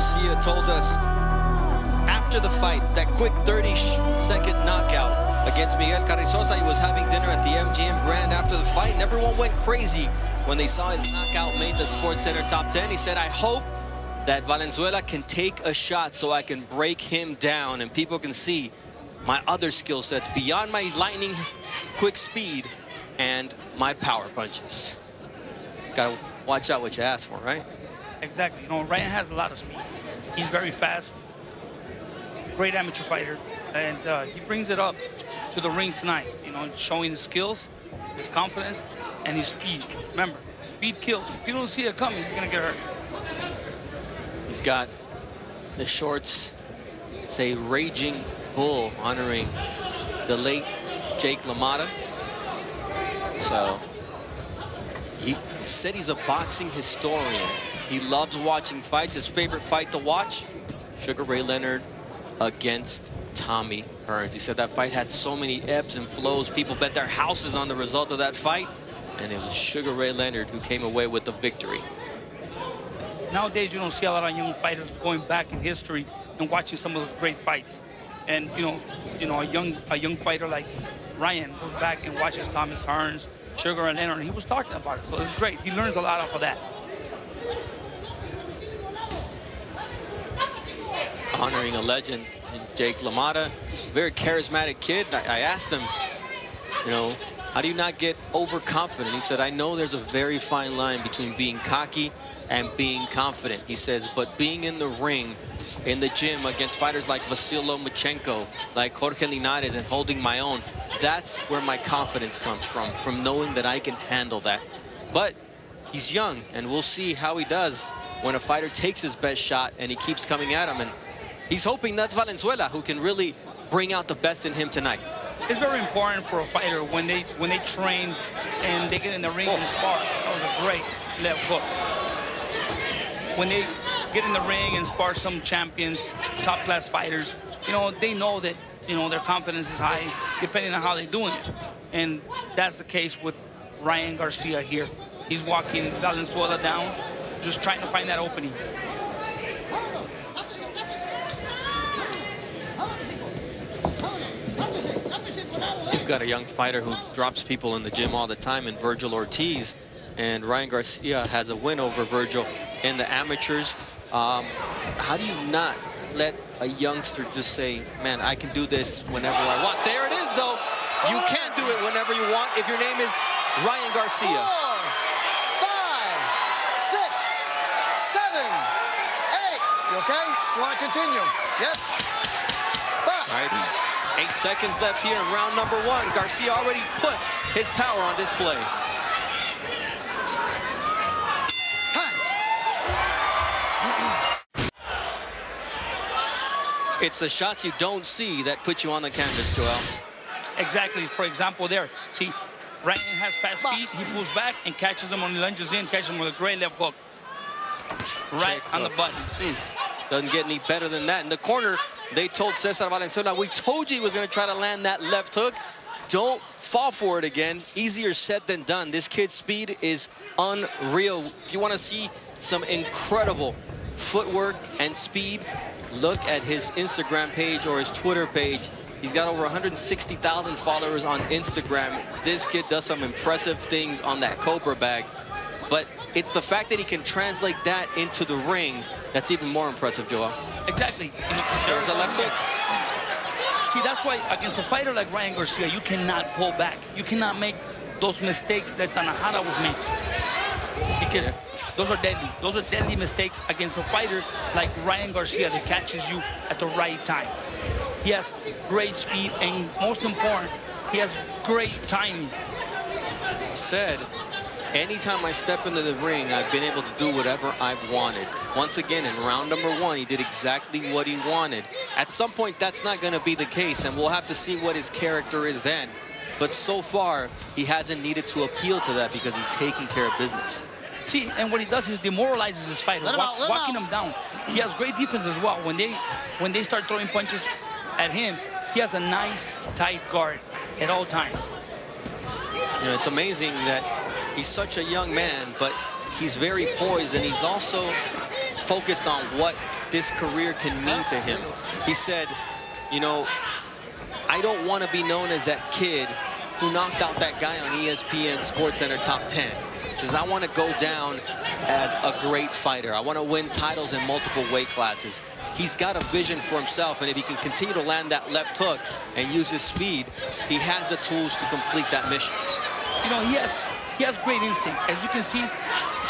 Garcia told us after the fight, that quick 30-second knockout against Miguel Carrizosa, he was having dinner at the MGM Grand after the fight, and everyone went crazy when they saw his knockout made the SportsCenter top 10. He said, I hope that Valenzuela can take a shot so I can break him down and people can see my other skill sets beyond my lightning quick speed and my power punches. Gotta watch out what you ask for, right? Exactly. You know, Ryan has a lot of speed. He's very fast. Great amateur fighter. And he brings it up to the ring tonight, you know, showing his skills, his confidence, and his speed. Remember, speed kills. If you don't see it coming, you're gonna get hurt. He's got the shorts. It's a Raging Bull honoring the late Jake LaMotta. So he said he's a boxing historian. He loves watching fights. His favorite fight to watch, Sugar Ray Leonard against Tommy Hearns. He said that fight had so many ebbs and flows. People bet their houses on the result of that fight. And it was Sugar Ray Leonard who came away with the victory. Nowadays, you don't see a lot of young fighters going back in history and watching some of those great fights. And you know, a young fighter like Ryan goes back and watches Thomas Hearns, Sugar Ray Leonard, and he was talking about it. So it's great. He learns a lot off of that. Honoring a legend in Jake LaMotta. Very charismatic kid. I asked him, you know, how do you not get overconfident? He said, I know there's a very fine line between being cocky and being confident. He says, but being in the ring, in the gym against fighters like Vasyl Lomachenko, like Jorge Linares, and holding my own, that's where my confidence comes from knowing that I can handle that. But he's young, and we'll see how he does when a fighter takes his best shot and he keeps coming at him. And he's hoping that's Valenzuela who can really bring out the best in him tonight. It's very important for a fighter when they train and they get in the ring and spar. That was a great left hook. When they get in the ring and spar some champions, top-class fighters, you know, they know that, you know, their confidence is high depending on how they're doing it. And that's the case with Ryan Garcia here. He's walking Valenzuela down, just trying to find that opening. You've got a young fighter who drops people in the gym all the time in Virgil Ortiz, and Ryan Garcia has a win over Virgil in the amateurs. How do you not let a youngster just say, man, I can do this whenever I want? There it is, though. You can't do it whenever you want if your name is Ryan Garcia. 4, 5, 6, 7, 8. You okay? You want to continue? Yes? All right. 8 seconds left here in round number 1. Garcia already put his power on display. It's the shots you don't see that put you on the canvas, Joel. Exactly. For example, there. See, Ryan has fast speed. He pulls back and catches him when he lunges in, catches him with a great left hook. Right on the button. Doesn't get any better than that. In the corner, they told César Valenzuela, we told you he was going to try to land that left hook. Don't fall for it again. Easier said than done. This kid's speed is unreal. If you want to see some incredible footwork and speed, look at his Instagram page or his Twitter page. He's got over 160,000 followers on Instagram. This kid does some impressive things on that Cobra bag. But it's the fact that he can translate that into the ring that's even more impressive, Joel. Exactly. You know, there's a left hook. See, that's why against a fighter like Ryan Garcia, you cannot pull back. You cannot make those mistakes that Tanahara was making. Because those are deadly. Those are deadly mistakes against a fighter like Ryan Garcia that catches you at the right time. He has great speed, and most important, he has great timing. Said, anytime I step into the ring, I've been able to do whatever I've wanted. Once again, in round number 1, he did exactly what he wanted. At some point, that's not going to be the case, and we'll have to see what his character is then. But so far, he hasn't needed to appeal to that because he's taking care of business. See, and what he does is demoralizes his fighter, walking him down. He has great defense as well. When they start throwing punches at him, he has a nice, tight guard at all times. You know, it's amazing that he's such a young man, but he's very poised, and he's also focused on what this career can mean to him. He said, you know, I don't want to be known as that kid who knocked out that guy on ESPN SportsCenter Top 10. He says, I want to go down as a great fighter. I want to win titles in multiple weight classes. He's got a vision for himself, and if he can continue to land that left hook and use his speed, he has the tools to complete that mission. You know, he has great instinct. As you can see,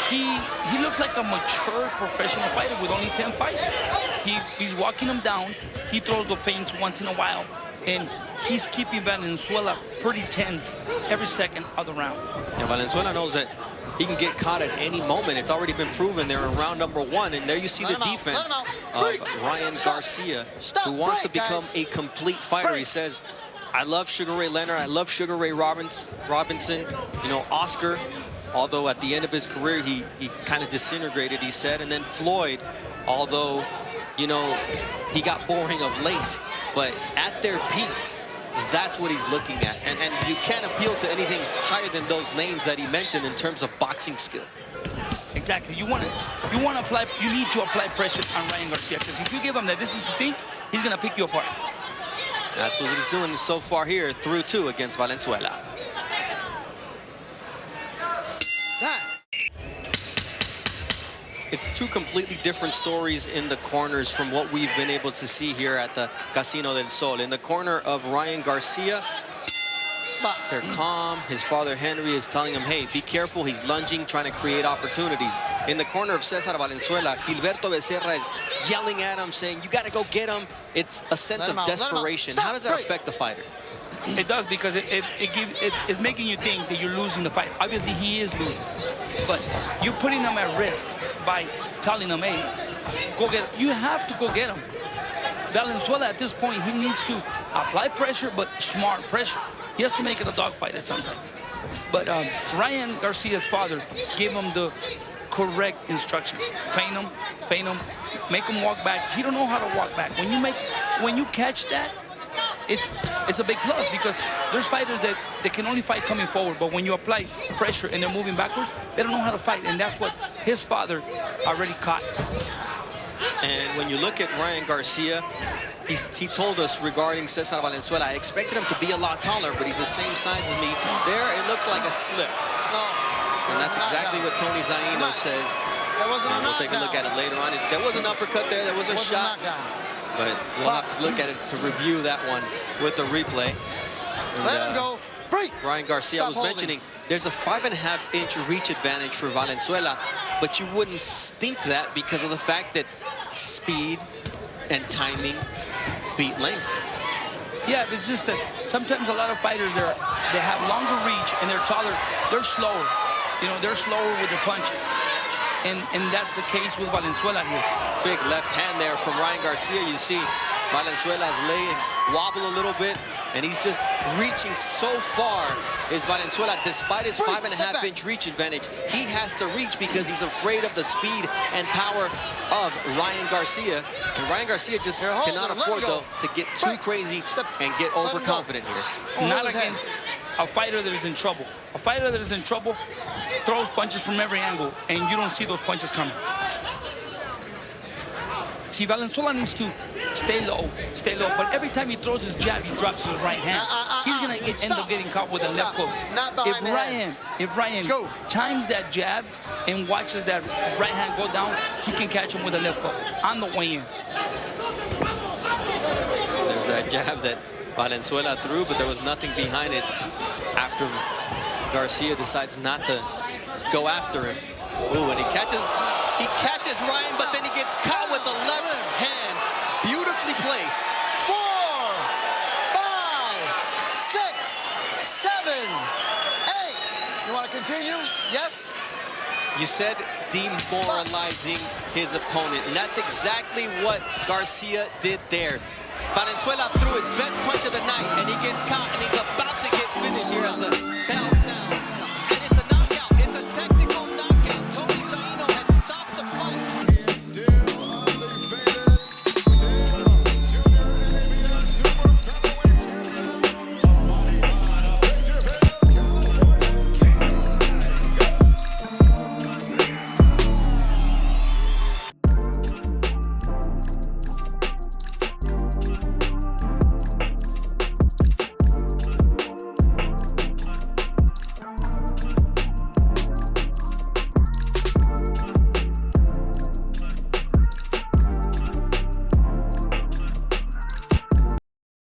he looks like a mature professional fighter with only 10 fights. He's walking him down. He throws the feints once in a while, and he's keeping Valenzuela pretty tense every second of the round. Yeah, Valenzuela knows that he can get caught at any moment. It's already been proven there in round number 1, and there you see the defense of Ryan Garcia, who wants to become a complete fighter. He says, I love Sugar Ray Leonard, I love Sugar Ray Robinson, you know, Oscar, although at the end of his career he kind of disintegrated, he said, and then Floyd, although, you know, he got boring of late, but at their peak, that's what he's looking at. And you can't appeal to anything higher than those names that he mentioned in terms of boxing skill. Exactly. You need to apply pressure on Ryan Garcia, because if you give him the distance to think, he's going to pick you apart. That's what he's doing so far here through 2 against Valenzuela. It's 2 completely different stories in the corners from what we've been able to see here at the Casino del Sol. In the corner of Ryan Garcia, they're calm. His father, Henry, is telling him, hey, be careful. He's lunging, trying to create opportunities. In the corner of César Valenzuela, Gilberto Becerra is yelling at him, saying, you got to go get him. It's a sense of desperation. How does that affect the fighter? It does, because it's making you think that you're losing the fight. Obviously, he is losing. But you're putting him at risk by telling him, hey, go get him. You have to go get him. Valenzuela, at this point, he needs to apply pressure, but smart pressure. He has to make it a dogfight at sometimes. But Ryan Garcia's father gave him the correct instructions. Feint him, make him walk back. He don't know how to walk back. When you catch that, it's a big plus, because there's fighters that they can only fight coming forward, but when you apply pressure and they're moving backwards, they don't know how to fight, and that's what his father already caught. And when you look at Ryan Garcia, he told us regarding César Valenzuela, I expected him to be a lot taller, but he's the same size as me. There, it looked like a slip. And that's exactly what Tony Zaino says. And we'll take a look at it later on. There was an uppercut there, there was a shot. But we'll have to look at it to review that one with the replay. And, let him go. Break. Ryan Garcia was mentioning there's a 5.5-inch reach advantage for Valenzuela, but you wouldn't think that because of the fact that speed and timing beat length. Yeah, it's just that sometimes a lot of fighters, they have longer reach and they're taller. They're slower. You know, they're slower with their punches. And that's the case with Valenzuela here. Big left hand there from Ryan Garcia. You see Valenzuela's legs wobble a little bit, and he's just reaching so far. Is Valenzuela, despite his 5.5-inch reach advantage, he has to reach because he's afraid of the speed and power of Ryan Garcia. And Ryan Garcia just cannot afford, though, to get too crazy and get overconfident here. Not against a fighter that is in trouble. A fighter that is in trouble throws punches from every angle, and you don't see those punches coming. See, Valenzuela needs to stay low, but every time he throws his jab, he drops his right hand. He's going to end up getting caught with a left hook. If Ryan times that jab and watches that right hand go down, he can catch him with a left hook on the way in. There's that jab that Valenzuela threw, but there was nothing behind it after Garcia decides not to go after him. Ooh, and he catches Ryan, but then he gets caught with the left hand. Beautifully placed. 4, 5, 6, 7, 8. You want to continue? Yes? You said demoralizing his opponent, and that's exactly what Garcia did there. Valenzuela threw his best punch of the night, and he gets caught, and he's about to get finished here as the